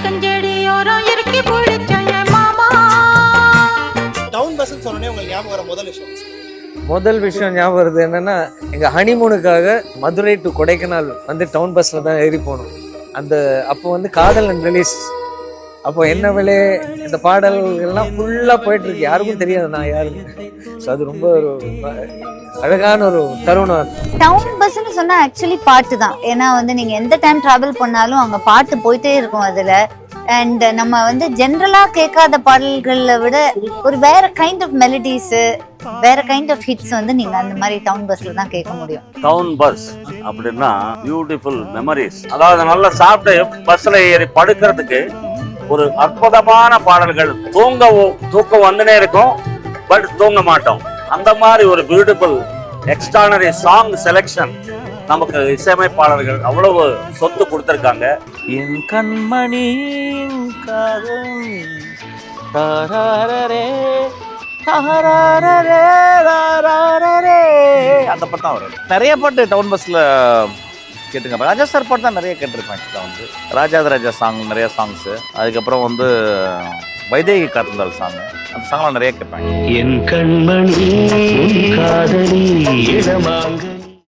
கஞ்சடியோரம் இறுக்கி பிடிச்ச என் மாமா. டவுன் பஸ் சொன்னே உங்களுக்கு ஞாபகம் வர முதல் விஷயம் ஞாபகம் வருது என்னன்னா, எங்க ஹனிமூனுக்காக மதுரை டு கொடைக்கானல் வந்து டவுன் பஸ்ல தான் ஏறி போனோம். அந்த அப்போ வந்து காதல் அண்ட் ரிலீஸ். அப்போ என்ன விலை இந்த பாடல்கள்லாம் ஃபுல்லா போயிட்டு இருக்கு, யாருக்கும் தெரியாது நான் யாருன்னு. ஸோ அது ரொம்ப ஒரு அழகான ஒரு தருணம். டவுன் பஸ்ன்னு சொன்னா ஆக்சுவலி பாட்டு தான். ஏன்னா வந்து நீங்க எந்த டைம் டிராவல் பண்ணாலும் அங்க பாட்டு போயிட்டே இருக்கும் அதுல. அண்ட் நம்ம வந்து ஜென்ரலா கேட்காத பாடல்களை விட ஒரு வேற கைண்ட் ஆஃப் மெலடிஸ், வேற கைண்ட் ஆஃப் ஹிட்ஸ் வந்து நீங்க அந்த மாதிரி டவுன் பஸ்ல தான் கேட்க முடியும். டவுன் பஸ் அப்படின்னா பியூட்டிஃபுல் மெமரிஸ். அதாவது நல்லா சாப்பிட்டு பஸ்ல ஏறி படுக்கிறதுக்கு ஒரு அற்புதமான பாடல்கள். தூக்கம் வந்துனே இருக்கும், பட் தூங்க மாட்டோம். அந்த மாதிரி ஒரு பியூட்டிஃபுல் எக்ஸ்ட்ரானரி சாங் செலெக்ஷன் நமக்கு இசையமைப்பாளர்கள் அவ்வளவு சொத்து கொடுத்திருக்காங்க. என் கண்மணி அந்த பாட்டு தான் வரும். நிறைய பாட்டு டவுன் பஸ்ல கேட்டுங்க. ராஜா சார் பாட்டு தான் நிறைய கேட்டிருப்பேன். வந்து ராஜாதிராஜா சாங் நிறைய சாங்ஸ், அதுக்கப்புறம் வந்து வைதேகி காத்தந்தாள் சாங், அந்த சாங்லாம் நிறைய கேட்பேன். என் கண்மணி காதலி இடமாங்க